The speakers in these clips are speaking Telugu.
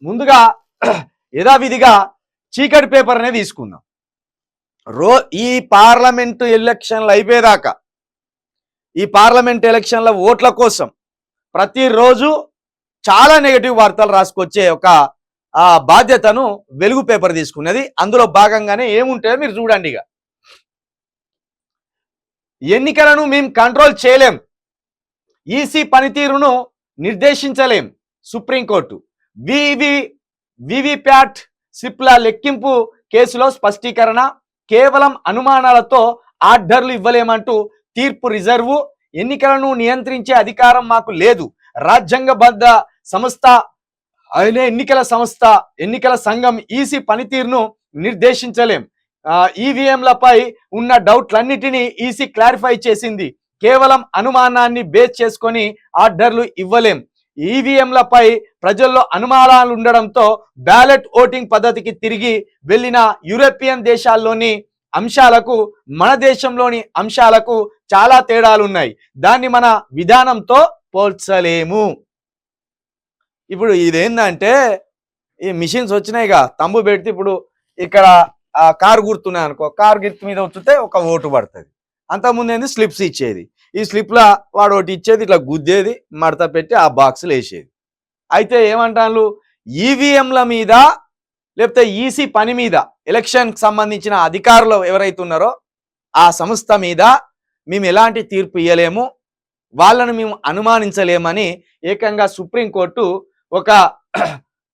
ముందుగా యథావిధిగా చీకటి పేపర్ అనేది తీసుకుందాం. ఈ పార్లమెంటు ఎలక్షన్లు అయిపోయేదాకా, ఈ పార్లమెంట్ ఎలక్షన్ల ఓట్ల కోసం ప్రతిరోజు చాలా నెగటివ్ వార్తలు రాసుకొచ్చే ఒక బాధ్యతను వెలుగు పేపర్ తీసుకున్నది. అందులో భాగంగానే ఏముంటాయో మీరు చూడండి. ఇక ఎన్నికలను మేము కంట్రోల్ చేయలేం, ఈసీ పనితీరును నిర్దేశించలేం, సుప్రీంకోర్టు. వివిప్యాట్ స్లిప్ల లెక్కింపు కేసులో స్పష్టీకరణ, కేవలం అనుమానాలతో ఆర్డర్లు ఇవ్వలేమంటూ తీర్పు రిజర్వు. ఎన్నికలను నియంత్రించే అధికారం మాకు లేదు, రాజ్యాంగబద్ధ సంస్థ అయిన ఎన్నికల సంఘం ఈసీ పనితీరును నిర్దేశించలేం. ఈవీఎంలపై ఉన్న డౌట్లన్నిటినీ ఈసీ క్లారిఫై చేసింది, కేవలం అనుమానాన్ని బేస్ చేసుకొని ఆర్డర్లు ఇవ్వలేం. ఈవీఎంలపై ప్రజల్లో అనుమానాలు ఉండడంతో బ్యాలెట్ ఓటింగ్ పద్ధతికి తిరిగి వెళ్ళిన యూరోపియన్ దేశాల్లోని అంశాలకు మన దేశంలోని అంశాలకు చాలా తేడాలున్నాయి, దాన్ని మన విధానంతో పోల్చలేము. ఇప్పుడు ఇదేంటంటే ఈ మిషన్స్ వచ్చినాయిగా, తంబు పెడితే ఇప్పుడు ఇక్కడ కారు గుర్తున్నాయి అనుకో, కారు గుర్తు మీద వచ్చితే ఒక ఓటు పడుతుంది. అంతకుముందు ఏంది స్లిప్స్ ఇచ్చేది, ఈ స్లిప్ల వాడు ఒకటి ఇచ్చేది, ఇట్లా గుద్దేది, మడత పెట్టి ఆ బాక్సులు వేసేది. అయితే ఏమంటారు, ఈవీఎంల మీద లేకపోతే ఈసీ పని మీద, ఎలక్షన్కి సంబంధించిన అధికారులు ఎవరైతే ఉన్నారో ఆ సంస్థ మీద మేము ఎలాంటి తీర్పు ఇవ్వలేము, వాళ్ళను మేము అనుమానించలేమని ఏకంగా సుప్రీంకోర్టు ఒక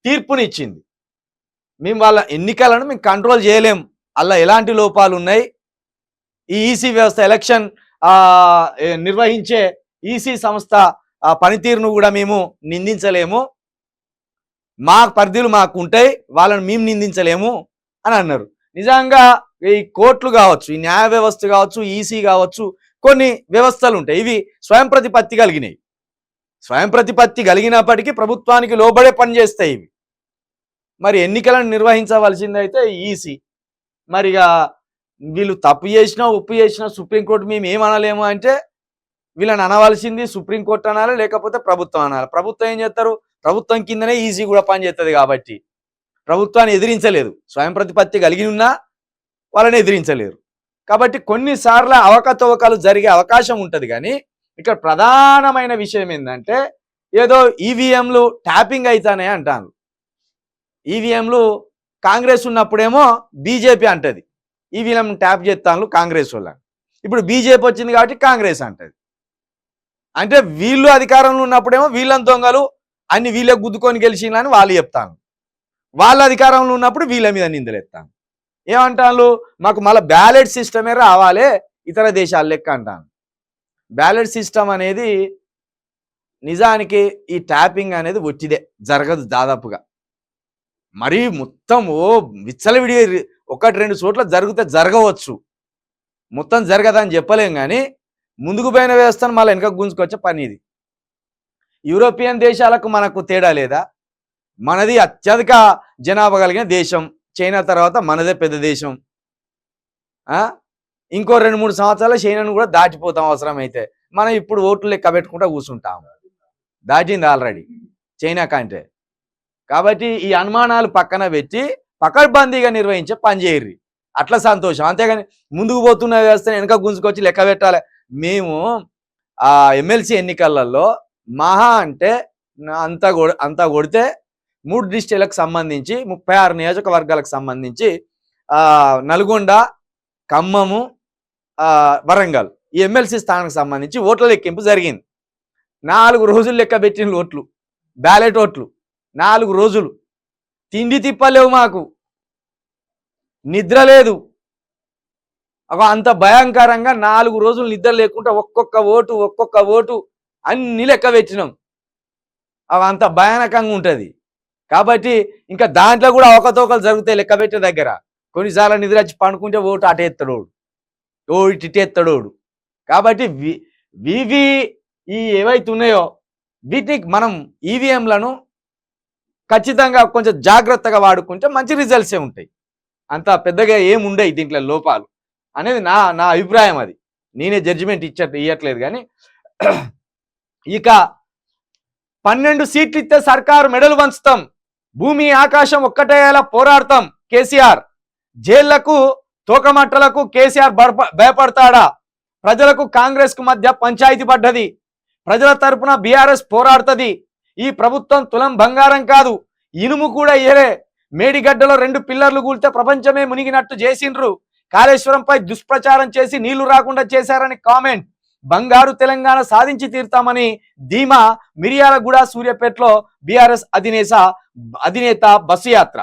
తీర్పునిచ్చింది. మేము వాళ్ళ ఎన్నికలను మేము కంట్రోల్ చేయలేం, అలా ఎలాంటి లోపాలు ఉన్నాయి, ఈ ఈసీ వ్యవస్థ ఎలక్షన్ నిర్వహించే ఈసీ సంస్థ పనితీరును కూడా మేము నిందించలేము, మా పరిధులు మాకు ఉంటాయి, వాళ్ళని మేము నిందించలేము అని అన్నారు. నిజంగా ఈ కోర్టులు కావచ్చు, ఈ న్యాయ వ్యవస్థ కావచ్చు, ఈసీ కావచ్చు, కొన్ని వ్యవస్థలు ఉంటాయి, ఇవి స్వయం ప్రతిపత్తి కలిగినాయి. స్వయం ప్రతిపత్తి కలిగినప్పటికీ ప్రభుత్వానికి లోబడే పనిచేస్తాయి ఇవి. మరి ఎన్నికలను నిర్వహించవలసిందైతే ఈసీ. మరిగా వీళ్ళు తప్పు చేసినా ఒప్పు చేసినా సుప్రీంకోర్టు మేము ఏమనలేము అంటే, వీళ్ళని అనవలసింది సుప్రీంకోర్టు అనాలి, లేకపోతే ప్రభుత్వం అనాలి. ప్రభుత్వం ఏం చేస్తారు, ప్రభుత్వం కిందనే ఈసీ కూడా పనిచేస్తుంది కాబట్టి ప్రభుత్వాన్ని ఎదిరించలేదు, స్వయం ప్రతిపత్తి కలిగి ఉన్నా వాళ్ళని ఎదిరించలేరు. కాబట్టి కొన్నిసార్లు అవకతవకలు జరిగే అవకాశం ఉంటుంది. కానీ ఇక్కడ ప్రధానమైన విషయం ఏంటంటే, ఏదో ఈవీఎంలు ట్యాపింగ్ అవుతానే అంటాను. ఈవీఎంలు కాంగ్రెస్ ఉన్నప్పుడేమో బీజేపీ అంటది ఈవీఎం ట్యాప్ చేస్తాను కాంగ్రెస్ వాళ్ళని, ఇప్పుడు బీజేపీ వచ్చింది కాబట్టి కాంగ్రెస్ అంటది. అంటే వీళ్ళు అధికారంలో ఉన్నప్పుడేమో వీళ్ళని దొంగలు అన్ని వీళ్ళకి గుద్దుకొని గెలిచిందని వాళ్ళు చెప్తాను, వాళ్ళ అధికారంలో ఉన్నప్పుడు వీళ్ళ మీద నిందలేస్తాను. ఏమంటాను, మాకు మళ్ళీ బ్యాలెట్ సిస్టమే రావాలి ఇతర దేశాల లెక్క అంటాను. బ్యాలెట్ సిస్టమ్ అనేది నిజానికి ఈ ట్యాపింగ్ అనేది ఒట్టిదే, జరగదు దాదాపుగా. మరీ మొత్తం విచ్చలవిడి 1-2 చోట్ల జరిగితే జరగవచ్చు, మొత్తం జరగదని చెప్పలేం. కానీ ముందుకు పోయిన వ్యవస్థను మళ్ళీ వెనక గుంజుకొచ్చే పని ఇది. యూరోపియన్ దేశాలకు మనకు తేడా లేదా? మనది అత్యధిక జనాభా కలిగిన దేశం, చైనా తర్వాత మనదే పెద్ద దేశం. ఇంకో 2-3 సంవత్సరాలు చైనాను కూడా దాటిపోతాం అవసరమైతే. మనం ఇప్పుడు ఓట్లు లెక్క పెట్టుకుంటూ కూర్చుంటాము, దాటింది ఆల్రెడీ చైనా కంటే. కాబట్టి ఈ అనుమానాలు పక్కన పెట్టి పకడ్బందీగా నిర్వహించే పని చేయర్రి, అట్లా సంతోషం. అంతేగాని ముందుకు పోతున్న వ్యవస్థను వెనక గుంజుకొచ్చి లెక్క పెట్టాలి. మేము ఎమ్మెల్సీ ఎన్నికలలో మహా అంటే అంతా కొడితే 3 డిస్ట్రిక్ట్లకు సంబంధించి 36 నియోజకవర్గాలకు సంబంధించి నల్గొండ, ఖమ్మము, వరంగల్ ఈ ఎమ్మెల్సీ స్థానానికి సంబంధించి ఓట్ల లెక్కింపు జరిగింది. 4 రోజులు లెక్క పెట్టిన ఓట్లు, బ్యాలెట్ ఓట్లు 4 రోజులు. తిండి తిప్పలేవు, మాకు నిద్ర లేదు. అంత భయంకరంగా 4 రోజులు నిద్ర లేకుండా ఒక్కొక్క ఓటు అన్ని లెక్క పెట్టినాం. అంత భయానకంగా ఉంటుంది. కాబట్టి ఇంకా దాంట్లో కూడా అవకతవకలు జరుగుతాయి లెక్క పెట్టే దగ్గర. కొన్నిసార్లు నిద్ర వచ్చి పండుకుంటే ఓటు అటు ఎత్తడోడు, ఇటు ఎత్తడోడు. కాబట్టి ఈ ఏవైతే ఉన్నాయో వీటికి మనం ఈవీఎంలను ఖచ్చితంగా కొంచెం జాగ్రత్తగా వాడుకుంటే మంచి రిజల్ట్సే ఉంటాయి. అంత పెద్దగా ఏముండయి దీంట్లో లోపాలు అనేది నా అభిప్రాయం. అది నేనే జడ్జిమెంట్ ఇవ్వట్లేదు. కానీ ఇక 12 సీట్లు ఇస్తే సర్కారు మెడలు వంచుతాం, భూమి ఆకాశం ఒక్కటేలా పోరాడతాం కేసీఆర్. జైళ్లకు తోకమట్టలకు కేసీఆర్ భయపడతాడా? ప్రజలకు కాంగ్రెస్ కు మధ్య పంచాయతీ పడ్డది. ప్రజల తరపున బీఆర్ఎస్ పోరాడుతుంది. ఈ ప్రభుత్వం తులం బంగారం కాదు, ఇనుము కూడా ఏరే. మేడిగడ్డలో 2 పిల్లర్లు కూలితే ప్రపంచమే మునిగినట్టు చేసిండ్రు. కాళేశ్వరంపై దుష్ప్రచారం చేసి నీళ్లు రాకుండా చేశారని కామెంట్. బంగారు తెలంగాణ సాధించి తీరుతామని ధీమా. మిర్యాలగూడ సూర్యాపేటలో బీఆర్ఎస్ అధినేత బస్సు యాత్ర.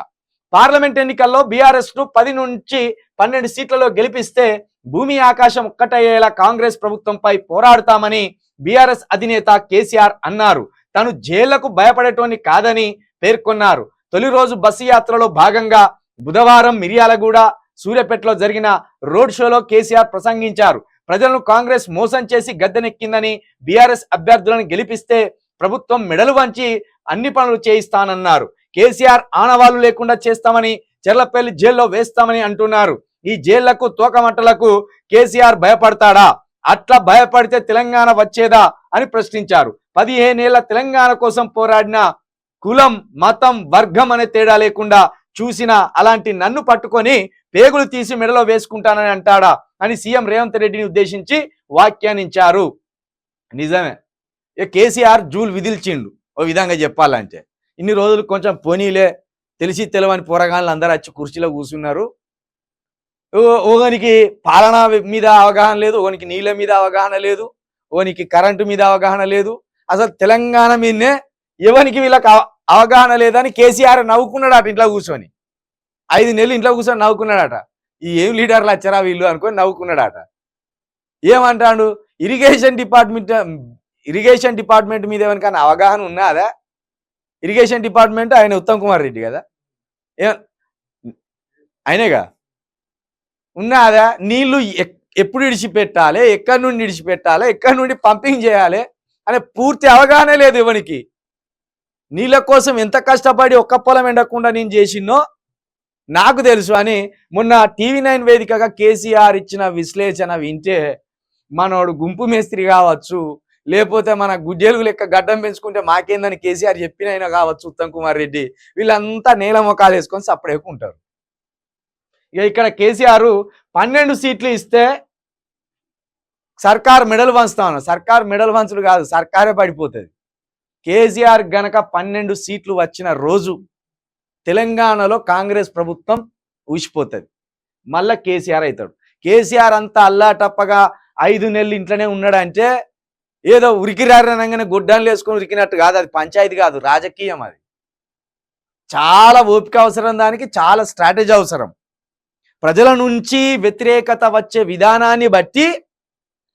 పార్లమెంట్ ఎన్నికల్లో బీఆర్ఎస్ ను 10 నుంచి 12 సీట్లలో గెలిపిస్తే భూమి ఆకాశం ఒక్కటయ్యేలా కాంగ్రెస్ ప్రభుత్వంపై పోరాడతామని బీఆర్ఎస్ అధినేత కేసీఆర్ అన్నారు. తను జైళ్లకు భయపడేటోని కాదని పేర్కొన్నారు. తొలి రోజు బస్సు యాత్రలో భాగంగా బుధవారం మిర్యాలగూడ సూర్యాపేటలో జరిగిన రోడ్ షోలో కేసీఆర్ ప్రసంగించారు. ప్రజలను కాంగ్రెస్ మోసం చేసి గద్దెనెక్కిందని, బీఆర్ఎస్ అభ్యర్థులను గెలిపిస్తే ప్రభుత్వం మెడలు వంచి అన్ని పనులు చేయిస్తానన్నారు. కేసీఆర్ ఆనవాళ్లు లేకుండా చేస్తామని, చెర్లపల్లి జైల్లో వేస్తామని అంటున్నారు. ఈ జైళ్లకు తోకమట్టలకు కేసీఆర్ భయపడతాడా? అట్లా భయపడితే తెలంగాణ వచ్చేదా అని ప్రశ్నించారు. 15 ఏళ్ల తెలంగాణ కోసం పోరాడిన కులం, మతం, వర్గం అనే తేడా లేకుండా చూసిన అలాంటి నన్ను పట్టుకొని పేగులు తీసి మెడలో వేసుకుంటానని అంటాడా అని సీఎం రేవంత్ రెడ్డిని ఉద్దేశించి వ్యాఖ్యానించారు. నిజమే, కేసీఆర్ జూలు విదిల్చిండు. ఓ విధంగా చెప్పాలంటే ఇన్ని రోజులు కొంచెం పోనీలే, తెలిసి తెలవని పోరగాళ్ళు అందరూ వచ్చి కుర్చీలో కూర్చున్నారు. ఓనికి పాలన మీద అవగాహన లేదు, ఓనికి నీళ్ళ మీద అవగాహన లేదు, ఓనికి కరెంటు మీద అవగాహన లేదు. అసలు తెలంగాణ మీదనే ఎవరికి వీళ్ళకి అవగాహన లేదని కేసీఆర్ నవ్వుకున్నాడట. ఇంట్లో కూర్చొని 5 నెలలు ఇంట్లో కూర్చొని నవ్వుకున్నాడట. ఈ ఏం లీడర్లు వచ్చారా వీళ్ళు అనుకొని నవ్వుకున్నాడట. ఏమంటాడు? ఇరిగేషన్ డిపార్ట్మెంట్ మీద ఎవరికైనా అవగాహన ఉన్నదా? ఇరిగేషన్ డిపార్ట్మెంట్ ఆయన ఉత్తమ్ కుమార్ రెడ్డి కదా, ఆయనేగా ఉన్నదా? నీళ్లు ఎప్పుడు విడిచిపెట్టాలి, ఎక్కడి నుండి విడిచిపెట్టాలి, ఎక్కడి నుండి పంపింగ్ చేయాలి అనే పూర్తి అవగాహన లేదు ఎవరికి. నీళ్ళ కోసం ఎంత కష్టపడి ఒక్క పొలం ఎండకుండా నేను చేసినో నాకు తెలుసు అని మొన్న TV9 వేదికగా కేసీఆర్ ఇచ్చిన విశ్లేషణ వింటే మనోడు గుంపు మేస్త్రి కావచ్చు, లేకపోతే మన గుడ్డేలుగు లెక్క గడ్డం పెంచుకుంటే మాకేందని కేసీఆర్ చెప్పినైనా కావచ్చు, ఉత్తమ్ కుమార్ రెడ్డి వీళ్ళంతా నేల మొఖాలు వేసుకొని సప్పుడేకుంటారు. ఇక ఇక్కడ కేసీఆర్ 12 సీట్లు ఇస్తే సర్కార్ మెడల్ వంచుతా ఉన్నారు. సర్కార్ మెడల్ వంచుడు కాదు, సర్కారే పడిపోతుంది. కేసీఆర్ గనక 12 సీట్లు వచ్చిన రోజు తెలంగాణలో కాంగ్రెస్ ప్రభుత్వం ఊసిపోతుంది. మళ్ళా కేసీఆర్ అవుతాడు. కేసీఆర్ అంతా అల్లాటప్పగా 5 నెలలు ఇంట్లోనే ఉన్నాడంటే ఏదో ఉరికిరారనగానే గుడ్డలు వేసుకొని ఉరికినట్టు కాదు. అది పంచాయతీ కాదు, రాజకీయం. అది చాలా ఓపిక అవసరం, దానికి చాలా స్ట్రాటజీ అవసరం. ప్రజల నుంచి వ్యతిరేకత వచ్చే విధానాన్ని బట్టి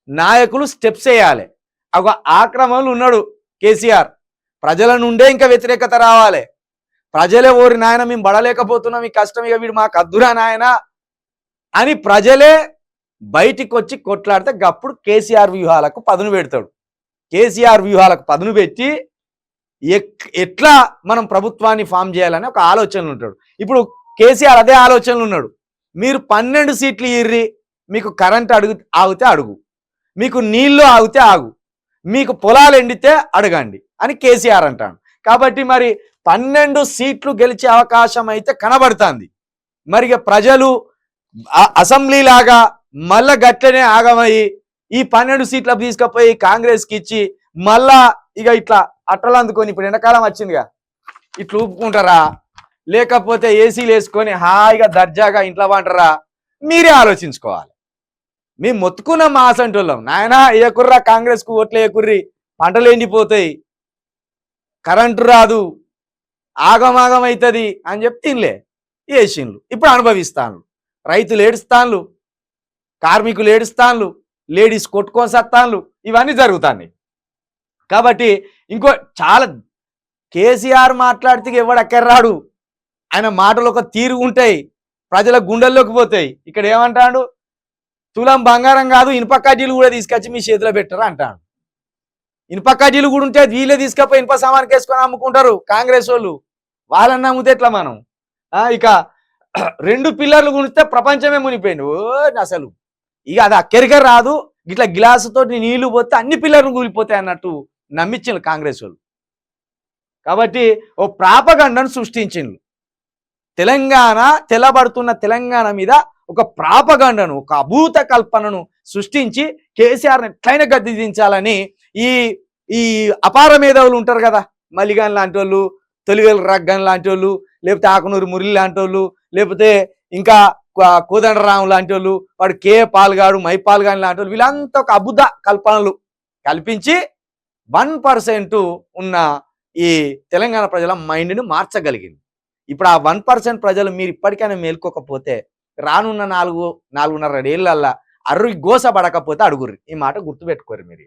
నాయకులు స్టెప్స్ వేయాలి. ఒక ఆక్రమణలు ఉన్నాడు కేసీఆర్. ప్రజల నుండే ఇంకా వ్యతిరేకత రావాలి. ప్రజలే ఓరి నాయన మేము పడలేకపోతున్నాం, ఈ కష్టం, ఇక వీడు మాకు అద్దురా నాయన అని ప్రజలే బయటికి వచ్చి కొట్లాడితే అప్పుడు కేసీఆర్ వ్యూహాలకు పదును పెడతాడు. కేసీఆర్ వ్యూహాలకు పదును పెట్టి ఎట్లా మనం ప్రభుత్వాన్ని ఫామ్ చేయాలని ఒక ఆలోచనలు ఉంటాడు. ఇప్పుడు కేసీఆర్ అదే ఆలోచనలు ఉన్నాడు. మీరు 12 సీట్లు ఇర్రి, మీకు కరెంట్ ఆగితే అడుగు, మీకు నీళ్లు ఆగితే ఆగు, మీకు పొలాలు ఎండితే అడగండి అని కేసీఆర్ అంటాడు. కాబట్టి మరి 12 సీట్లు గెలిచే అవకాశం అయితే కనబడుతుంది. మరి ప్రజలు అసెంబ్లీ లాగా మళ్ళా గట్లనే ఆగమయ్యి ఈ 12 సీట్లకు తీసుకుపోయి కాంగ్రెస్కి ఇచ్చి మళ్ళా ఇక ఇట్లా అట్టలు అందుకొని, ఇప్పుడు ఎండాకాలం వచ్చిందిగా, ఇట్లా ఊపుకుంటారా, లేకపోతే ఏసీలు వేసుకొని హాయిగా దర్జాగా ఇంట్లో వంటరా, మీరే ఆలోచించుకోవాలి. మేము మొత్తుకున్నాం మా అసంటోళ్ళం, నాయన ఏకుర్రా కాంగ్రెస్కు ఓట్లు ఏకుర్రి, పంటలు ఎండిపోతాయి, కరెంటు రాదు, ఆగమాగం అవుతుంది అని చెప్పి తినలే వేసిండ్లు. ఇప్పుడు అనుభవిస్తాను. రైతులు ఏడుస్తాన్లు, కార్మికులు ఏడుస్తాన్లు, లేడీస్ కొట్టుకొని సత్తాన్లు, ఇవన్నీ జరుగుతాయి. కాబట్టి ఇంకో చాలా కేసీఆర్ మాట్లాడితే ఎవడెక్కర్రాడు, ఆయన మాటలు ఒక తీరు ఉంటాయి, ప్రజల గుండెల్లోకి పోతాయి. ఇక్కడ ఏమంటాడు? తులం బంగారం కాదు, ఇనుప కడ్డీలు కూడా తీసుకొచ్చి మీ చేతిలో పెట్టరు అంటాడు. ఇనుప కడ్డీలు కూడా ఉంటే వీళ్ళే తీసుకపోయి ఇనుప సామాన్ వేసుకొని అమ్ముకుంటారు కాంగ్రెస్ వాళ్ళు. వాళ్ళని నమ్మితే ఎట్లా మనం? ఇక 2 పిల్లర్లు గునిస్తే ప్రపంచమే మునిపోయింది. అసలు ఇక అది అక్కరికే రాదు, ఇట్లా గ్లాసుతో నీళ్లు పోతే అన్ని పిల్లర్లు కూలిపోతాయి అన్నట్టు నమ్మించారు కాంగ్రెస్ వాళ్ళు. కాబట్టి ఓ ప్రాపగండను సృష్టించిండ్రు. తెలంగాణ తెల్లబడుతున్న తెలంగాణ మీద ఒక ప్రాపగండను, ఒక అభూత కల్పనను సృష్టించి కేసీఆర్ని ఎట్లయినా గద్దె దించాలని ఈ ఈ అపార మేధావులు ఉంటారు కదా, మల్లిగాన్ లాంటి వాళ్ళు, తొలివేలు రగ్గన్ లాంటి వాళ్ళు, లేకపోతే ఆకునూరు మురళి లాంటి వాళ్ళు, లేకపోతే ఇంకా కోదండరాం లాంటి వాళ్ళు, వాడు కే పాల్గాడు, మైపాల్గాన్ లాంటి వాళ్ళు, వీళ్ళంతా ఒక అభుత కల్పనలు కల్పించి 1% ఉన్న ఈ తెలంగాణ ప్రజల మైండ్ని మార్చగలిగింది. ఇప్పుడు ఆ 1% ప్రజలు మీరు ఇప్పటికైనా మేల్కోకపోతే రానున్న 4-4.5 ఏళ్ళల్లా అర్రు గోస పడకపోతే అడుగుర్రి. ఈ మాట గుర్తుపెట్టుకోరు మీరు.